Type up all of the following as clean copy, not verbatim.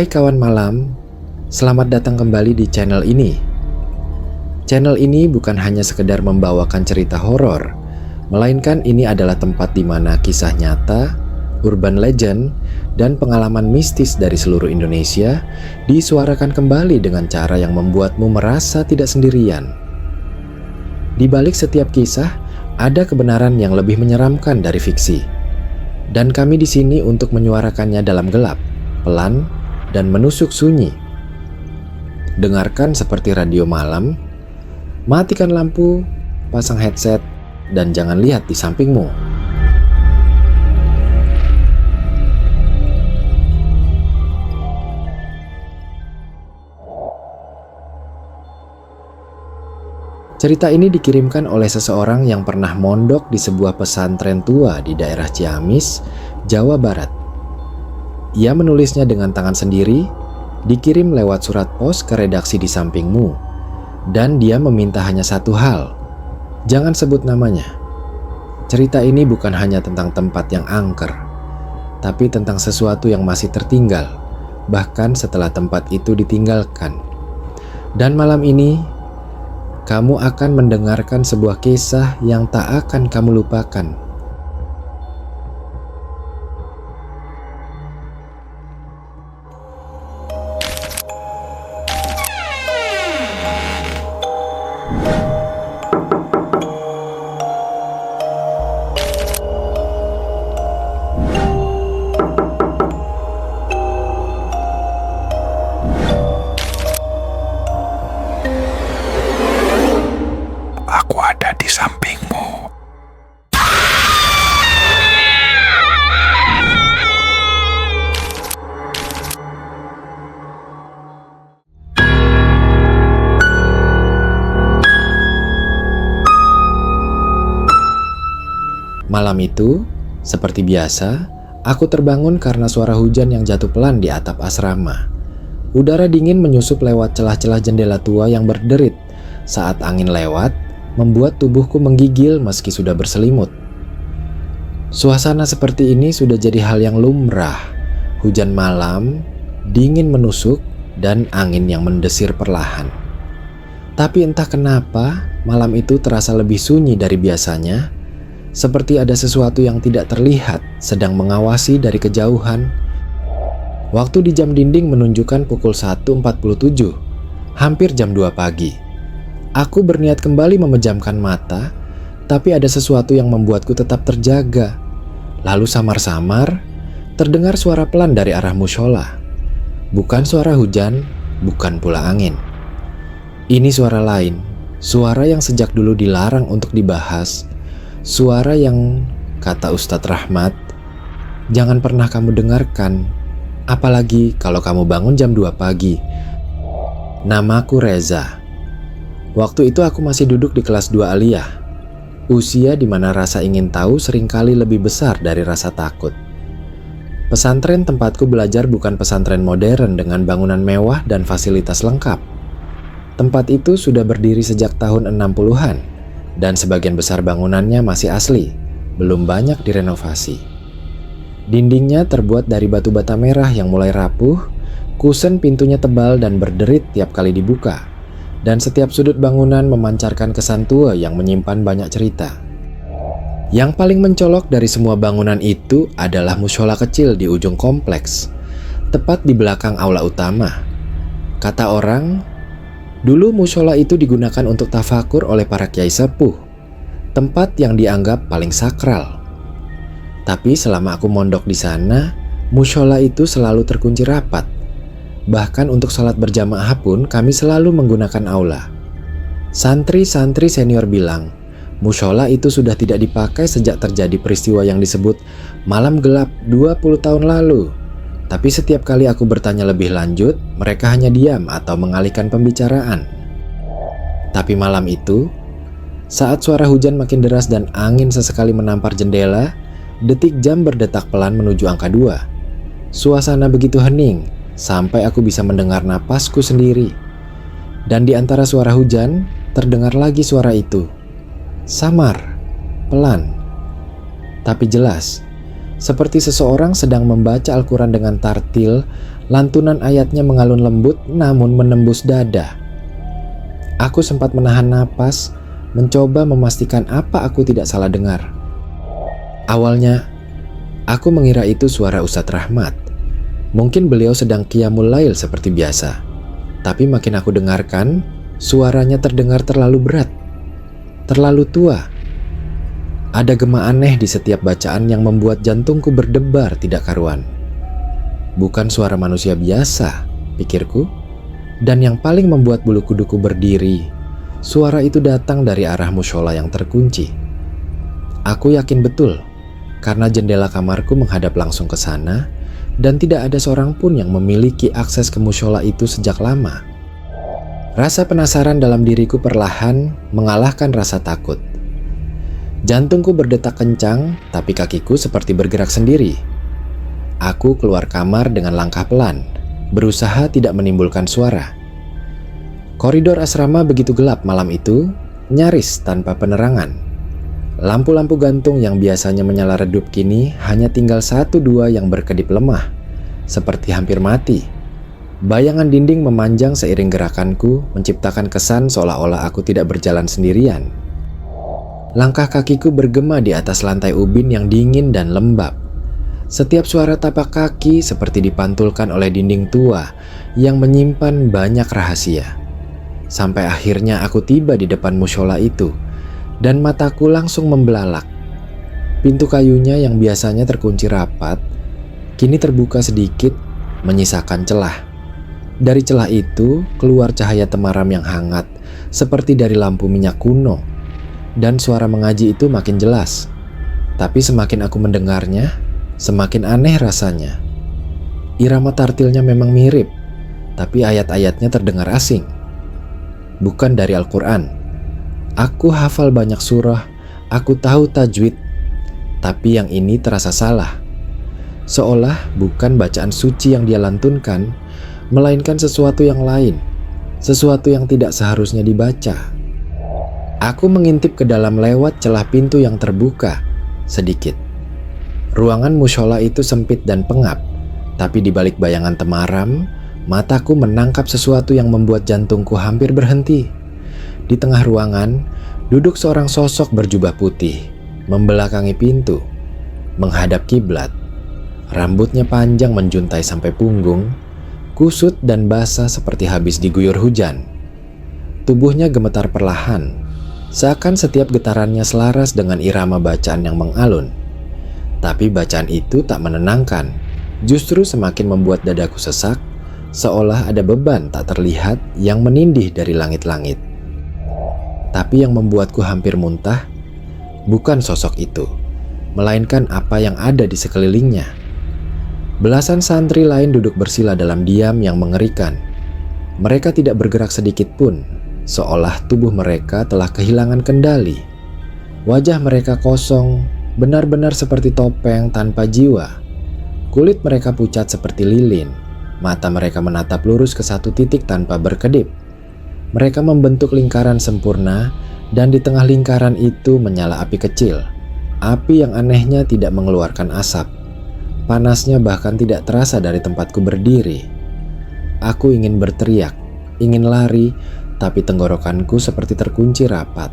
Hai kawan malam, selamat datang kembali di channel ini. Channel ini bukan hanya sekedar membawakan cerita horor, melainkan ini adalah tempat di mana kisah nyata, urban legend, dan pengalaman mistis dari seluruh Indonesia disuarakan kembali dengan cara yang membuatmu merasa tidak sendirian. Di balik setiap kisah, ada kebenaran yang lebih menyeramkan dari fiksi. Dan kami di sini untuk menyuarakannya dalam gelap, pelan, dan menusuk sunyi. Dengarkan seperti radio malam, matikan lampu, pasang headset, dan jangan lihat di sampingmu. Cerita ini dikirimkan oleh seseorang yang pernah mondok di sebuah pesantren tua di daerah Ciamis, Jawa Barat. Ia menulisnya dengan tangan sendiri, dikirim lewat surat pos ke redaksi di sampingmu, dan dia meminta hanya satu hal, jangan sebut namanya. Cerita ini bukan hanya tentang tempat yang angker, tapi tentang sesuatu yang masih tertinggal, bahkan setelah tempat itu ditinggalkan. Dan malam ini, kamu akan mendengarkan sebuah kisah yang tak akan kamu lupakan. Aku ada di sampingmu. Malam itu, seperti biasa, aku terbangun karena suara hujan yang jatuh pelan di atap asrama. Udara dingin menyusup lewat celah-celah jendela tua yang berderit saat angin lewat, membuat tubuhku menggigil meski sudah berselimut. Suasana seperti ini sudah jadi hal yang lumrah. Hujan malam, dingin menusuk, dan angin yang mendesir perlahan. Tapi entah kenapa, malam itu terasa lebih sunyi dari biasanya. Seperti ada sesuatu yang tidak terlihat sedang mengawasi dari kejauhan. Waktu di jam dinding menunjukkan pukul 1.47, hampir jam 2 pagi. Aku berniat kembali memejamkan mata, tapi ada sesuatu yang membuatku tetap terjaga. Lalu samar-samar, terdengar suara pelan dari arah mushola. Bukan suara hujan, bukan pula angin. Ini suara lain, suara yang sejak dulu dilarang untuk dibahas. Suara yang, kata Ustadz Rahmat, jangan pernah kamu dengarkan, apalagi kalau kamu bangun jam 2 pagi. Namaku Reza. Waktu itu aku masih duduk di kelas 2 aliyah, usia di mana rasa ingin tahu seringkali lebih besar dari rasa takut. Pesantren tempatku belajar bukan pesantren modern dengan bangunan mewah dan fasilitas lengkap. Tempat itu sudah berdiri sejak tahun 60-an. Dan sebagian besar bangunannya masih asli, belum banyak direnovasi. Dindingnya terbuat dari batu bata merah yang mulai rapuh, kusen pintunya tebal dan berderit tiap kali dibuka, dan setiap sudut bangunan memancarkan kesan tua yang menyimpan banyak cerita. Yang paling mencolok dari semua bangunan itu adalah mushola kecil di ujung kompleks, tepat di belakang aula utama. Kata orang, dulu mushola itu digunakan untuk tafakur oleh para kiai sepuh, tempat yang dianggap paling sakral. Tapi selama aku mondok di sana, mushola itu selalu terkunci rapat. Bahkan untuk sholat berjamaah pun kami selalu menggunakan aula. Santri-santri senior bilang, mushola itu sudah tidak dipakai sejak terjadi peristiwa yang disebut malam gelap 20 tahun lalu. Tapi setiap kali aku bertanya lebih lanjut, mereka hanya diam atau mengalihkan pembicaraan. Tapi malam itu, saat suara hujan makin deras dan angin sesekali menampar jendela, detik jam berdetak pelan menuju angka 2. Suasana begitu hening, sampai aku bisa mendengar napasku sendiri. Dan di antara suara hujan, terdengar lagi suara itu. Samar, pelan, tapi jelas. Seperti seseorang sedang membaca Al-Quran dengan tartil, Lantunan ayatnya mengalun lembut namun menembus dada. Aku sempat menahan napas, mencoba memastikan apa aku tidak salah dengar. Awalnya, aku mengira itu suara Ustadz Rahmat. Mungkin beliau sedang qiyamul lail seperti biasa. Tapi makin aku dengarkan, suaranya terdengar terlalu berat, terlalu tua. Ada gema aneh di setiap bacaan yang membuat jantungku berdebar tidak karuan. Bukan suara manusia biasa, pikirku. Dan yang paling membuat bulu kuduku berdiri, suara itu datang dari arah mushola yang terkunci. Aku yakin betul, karena jendela kamarku menghadap langsung ke sana, dan tidak ada seorang pun yang memiliki akses ke mushola itu sejak lama. Rasa penasaran dalam diriku perlahan mengalahkan rasa takut. Jantungku berdetak kencang, tapi kakiku seperti bergerak sendiri. Aku keluar kamar dengan langkah pelan, berusaha tidak menimbulkan suara. Koridor asrama begitu gelap malam itu, nyaris tanpa penerangan. Lampu-lampu gantung yang biasanya menyala redup kini hanya tinggal 1-2 yang berkedip lemah, seperti hampir mati. Bayangan dinding memanjang seiring gerakanku, menciptakan kesan seolah-olah aku tidak berjalan sendirian. Langkah kakiku bergema di atas lantai ubin yang dingin dan lembab. Setiap suara tapak kaki seperti dipantulkan oleh dinding tua yang menyimpan banyak rahasia. Sampai akhirnya aku tiba di depan mushola itu, dan mataku langsung membelalak. Pintu kayunya yang biasanya terkunci rapat, kini terbuka sedikit, menyisakan celah. Dari celah itu keluar cahaya temaram yang hangat, seperti dari lampu minyak kuno. Dan suara mengaji itu makin jelas. Tapi semakin aku mendengarnya, semakin aneh rasanya. Irama tartilnya memang mirip, tapi ayat-ayatnya terdengar asing. Bukan dari Al-Quran. Aku hafal banyak surah, aku tahu tajwid, tapi yang ini terasa salah. Seolah bukan bacaan suci yang dia lantunkan, melainkan sesuatu yang lain, sesuatu yang tidak seharusnya dibaca. Aku mengintip ke dalam lewat celah pintu yang terbuka sedikit. Ruangan mushola itu sempit dan pengap, tapi di balik bayangan temaram, mataku menangkap sesuatu yang membuat jantungku hampir berhenti. Di tengah ruangan, duduk seorang sosok berjubah putih, membelakangi pintu, menghadap kiblat. Rambutnya panjang menjuntai sampai punggung, kusut dan basah seperti habis diguyur hujan. Tubuhnya gemetar perlahan, seakan setiap getarannya selaras dengan irama bacaan yang mengalun. Tapi bacaan itu tak menenangkan, justru semakin membuat dadaku sesak, seolah ada beban tak terlihat yang menindih dari langit-langit. Tapi yang membuatku hampir muntah, bukan sosok itu, melainkan apa yang ada di sekelilingnya. Belasan santri lain duduk bersila dalam diam yang mengerikan. Mereka tidak bergerak sedikit pun, seolah tubuh mereka telah kehilangan kendali. Wajah mereka kosong, benar-benar seperti topeng tanpa jiwa. Kulit mereka pucat seperti lilin. Mata mereka menatap lurus ke satu titik tanpa berkedip. Mereka membentuk lingkaran sempurna, dan di tengah lingkaran itu menyala api kecil. Api yang anehnya tidak mengeluarkan asap. Panasnya bahkan tidak terasa dari tempatku berdiri. Aku ingin berteriak, ingin lari, tapi tenggorokanku seperti terkunci rapat.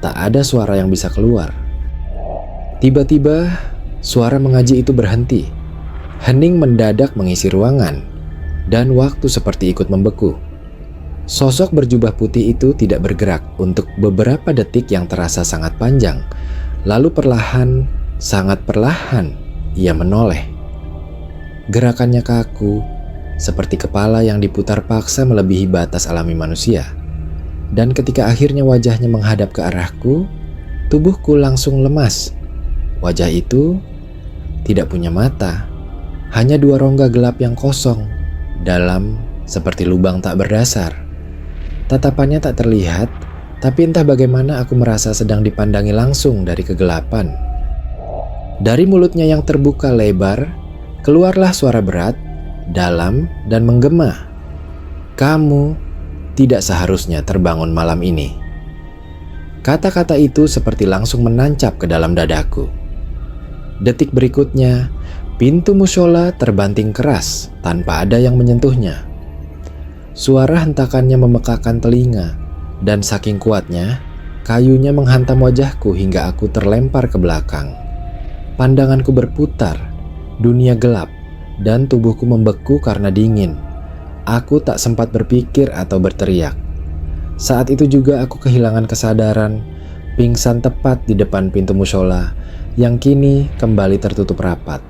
Tak ada suara yang bisa keluar. Tiba-tiba, suara mengaji itu berhenti. Hening mendadak mengisi ruangan, dan waktu seperti ikut membeku. Sosok berjubah putih itu tidak bergerak untuk beberapa detik yang terasa sangat panjang. Lalu perlahan, sangat perlahan, ia menoleh. Gerakannya kaku, seperti kepala yang diputar paksa melebihi batas alami manusia. Dan ketika akhirnya wajahnya menghadap ke arahku, tubuhku langsung lemas. Wajah itu tidak punya mata, hanya dua rongga gelap yang kosong, dalam seperti lubang tak berdasar. Tatapannya tak terlihat, tapi entah bagaimana aku merasa sedang dipandangi langsung dari kegelapan. Dari mulutnya yang terbuka lebar, keluarlah suara berat, dalam dan menggema. Kamu tidak seharusnya terbangun malam ini. Kata-kata itu seperti langsung menancap ke dalam dadaku. Detik berikutnya, Pintu mushola terbanting keras tanpa ada yang menyentuhnya. Suara hentakannya memekakan telinga, dan saking kuatnya, kayunya menghantam wajahku hingga aku terlempar ke belakang. Pandanganku berputar, dunia gelap, dan tubuhku membeku karena dingin. Aku tak sempat berpikir atau berteriak. Saat itu juga aku kehilangan kesadaran, pingsan tepat di depan pintu mushola yang kini kembali tertutup rapat.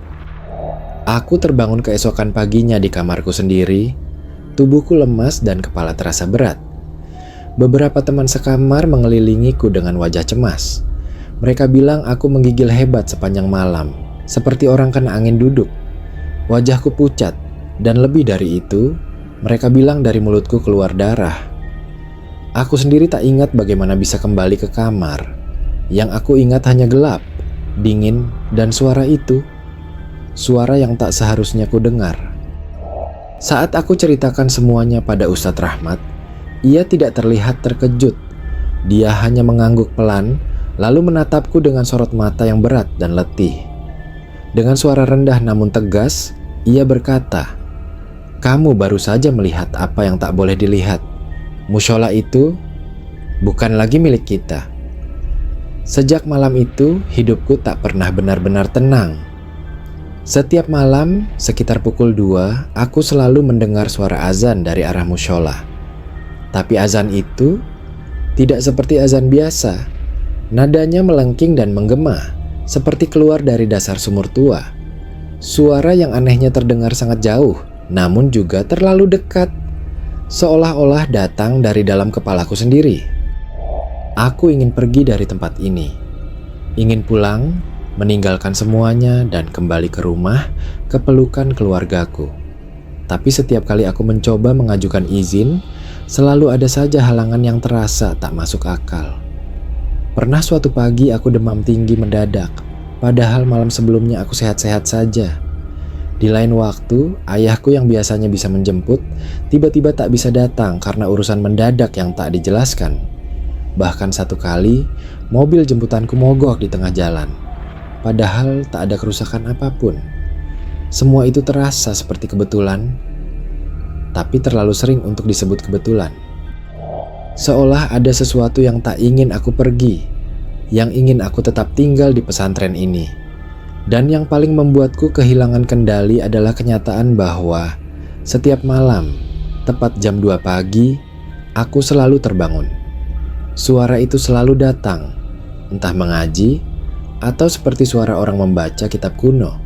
Aku terbangun keesokan paginya di kamarku sendiri, tubuhku lemas dan kepala terasa berat. Beberapa teman sekamar mengelilingiku dengan wajah cemas. Mereka bilang aku menggigil hebat sepanjang malam, seperti orang kena angin duduk. Wajahku pucat, dan lebih dari itu, mereka bilang dari mulutku keluar darah. Aku sendiri tak ingat bagaimana bisa kembali ke kamar. Yang aku ingat hanya gelap, dingin, dan suara itu. Suara yang tak seharusnya ku dengar. Saat aku ceritakan semuanya pada Ustadz Rahmat, ia tidak terlihat terkejut. Dia hanya mengangguk pelan, lalu menatapku dengan sorot mata yang berat dan letih. Dengan suara rendah namun tegas, ia berkata, "Kamu baru saja melihat apa yang tak boleh dilihat. Mushola itu bukan lagi milik kita." Sejak malam itu, hidupku tak pernah benar-benar tenang. Setiap malam, sekitar pukul 2, aku selalu mendengar suara azan dari arah mushola. Tapi azan itu tidak seperti azan biasa. Nadanya melengking dan menggema, seperti keluar dari dasar sumur tua. Suara yang anehnya terdengar sangat jauh, namun juga terlalu dekat. Seolah-olah datang dari dalam kepalaku sendiri. Aku ingin pergi dari tempat ini. Ingin pulang, meninggalkan semuanya dan kembali ke rumah, ke pelukan keluargaku. Tapi setiap kali aku mencoba mengajukan izin, selalu ada saja halangan yang terasa tak masuk akal. Pernah suatu pagi aku demam tinggi mendadak, padahal malam sebelumnya aku sehat-sehat saja. Di lain waktu, ayahku yang biasanya bisa menjemput, tiba-tiba tak bisa datang karena urusan mendadak yang tak dijelaskan. Bahkan satu kali, mobil jemputanku mogok di tengah jalan. Padahal tak ada kerusakan apapun. Semua itu terasa seperti kebetulan, tapi terlalu sering untuk disebut kebetulan. Seolah ada sesuatu yang tak ingin aku pergi, yang ingin aku tetap tinggal di pesantren ini. Dan yang paling membuatku kehilangan kendali adalah kenyataan bahwa setiap malam, tepat jam 2 pagi, aku selalu terbangun. Suara itu selalu datang, entah mengaji atau seperti suara orang membaca kitab kuno.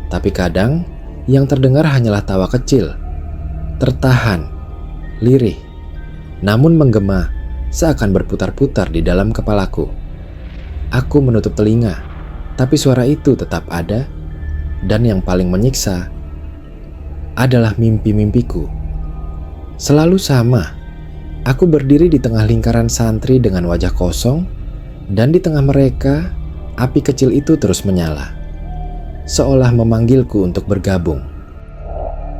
Tapi kadang yang terdengar hanyalah tawa kecil, tertahan, lirih, namun menggema seakan berputar-putar di dalam kepalaku. Aku menutup telinga, tapi suara itu tetap ada, dan yang paling menyiksa adalah mimpi-mimpiku. Selalu sama, aku berdiri di tengah lingkaran santri dengan wajah kosong, dan di tengah mereka, api kecil itu terus menyala, seolah memanggilku untuk bergabung.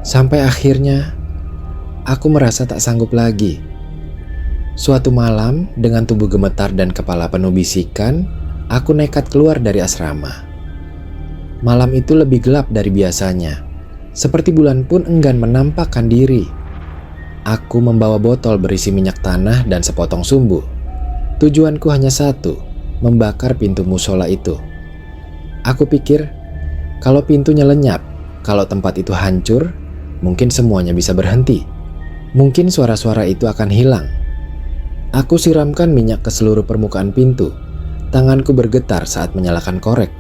Sampai akhirnya, aku merasa tak sanggup lagi. Suatu malam, dengan tubuh gemetar dan kepala penuh bisikan, aku nekat keluar dari asrama. Malam itu lebih gelap dari biasanya, seperti bulan pun enggan menampakkan diri. Aku membawa botol berisi minyak tanah dan sepotong sumbu. Tujuanku hanya satu, membakar pintu mushola itu. Aku pikir, kalau pintunya lenyap, kalau tempat itu hancur, mungkin semuanya bisa berhenti. Mungkin suara-suara itu akan hilang. Aku siramkan minyak ke seluruh permukaan pintu. Tanganku bergetar saat menyalakan korek.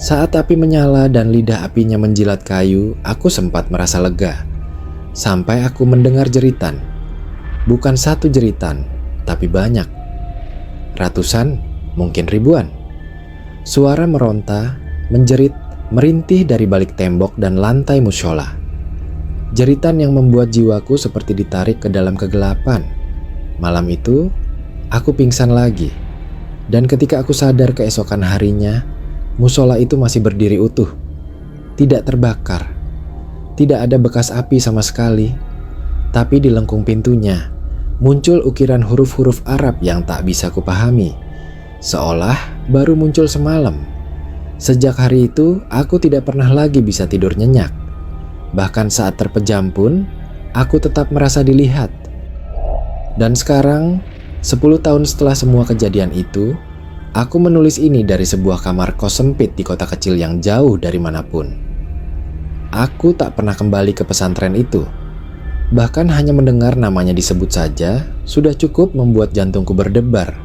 Saat api menyala dan lidah apinya menjilat kayu, aku sempat merasa lega. Sampai aku mendengar jeritan. Bukan satu jeritan, tapi banyak. Ratusan, mungkin ribuan. Suara meronta, menjerit, merintih dari balik tembok dan lantai mushola. Jeritan yang membuat jiwaku seperti ditarik ke dalam kegelapan. Malam itu, aku pingsan lagi. Dan ketika aku sadar keesokan harinya, mushola itu masih berdiri utuh. Tidak terbakar. Tidak ada bekas api sama sekali. Tapi di lengkung pintunya, muncul ukiran huruf-huruf Arab yang tak bisa kupahami. Seolah baru muncul semalam. Sejak hari itu, aku tidak pernah lagi bisa tidur nyenyak. Bahkan saat terpejam pun, aku tetap merasa dilihat. Dan sekarang, 10 tahun setelah semua kejadian itu, aku menulis ini dari sebuah kamar kos sempit di kota kecil yang jauh dari manapun. Aku tak pernah kembali ke pesantren itu. Bahkan hanya mendengar namanya disebut saja, sudah cukup membuat jantungku berdebar.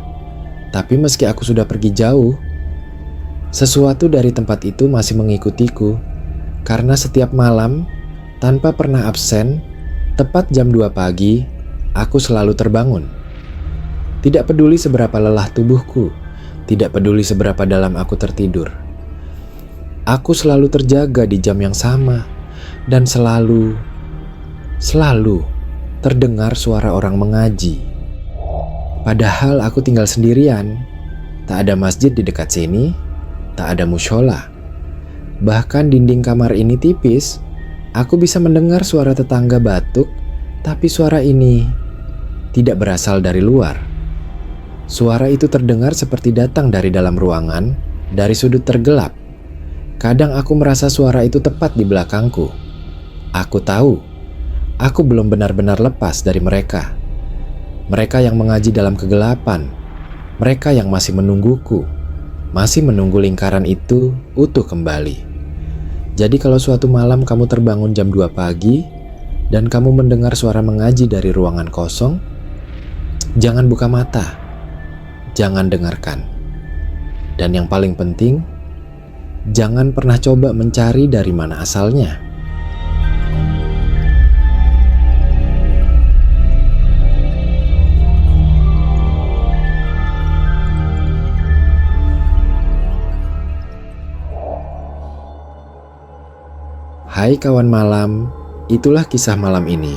Tapi meski aku sudah pergi jauh, sesuatu dari tempat itu masih mengikutiku, karena setiap malam, tanpa pernah absen, tepat jam 2 pagi, aku selalu terbangun. Tidak peduli seberapa lelah tubuhku, tidak peduli seberapa dalam aku tertidur. Aku selalu terjaga di jam yang sama, dan selalu terdengar suara orang mengaji. Padahal aku tinggal sendirian, tak ada masjid di dekat sini, tak ada mushola. Bahkan dinding kamar ini tipis. Aku bisa mendengar suara tetangga batuk, tapi suara ini tidak berasal dari luar. Suara itu terdengar seperti datang dari dalam ruangan, dari sudut tergelap. Kadang aku merasa suara itu tepat di belakangku. Aku tahu, aku belum benar-benar lepas dari mereka. Mereka yang mengaji dalam kegelapan, mereka yang masih menungguku, masih menunggu lingkaran itu utuh kembali. Jadi kalau suatu malam kamu terbangun jam 2 pagi dan kamu mendengar suara mengaji dari ruangan kosong, jangan buka mata, jangan dengarkan. Dan yang paling penting, jangan pernah coba mencari dari mana asalnya. Hai kawan malam, itulah kisah malam ini.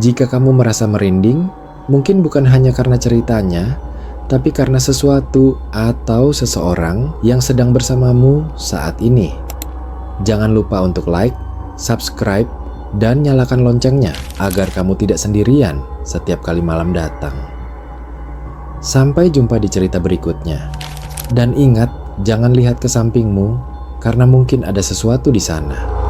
Jika kamu merasa merinding, mungkin bukan hanya karena ceritanya, tapi karena sesuatu atau seseorang yang sedang bersamamu saat ini. Jangan lupa untuk like, subscribe, dan nyalakan loncengnya agar kamu tidak sendirian setiap kali malam datang. Sampai jumpa di cerita berikutnya. Dan ingat, jangan lihat ke sampingmu, karena mungkin ada sesuatu di sana.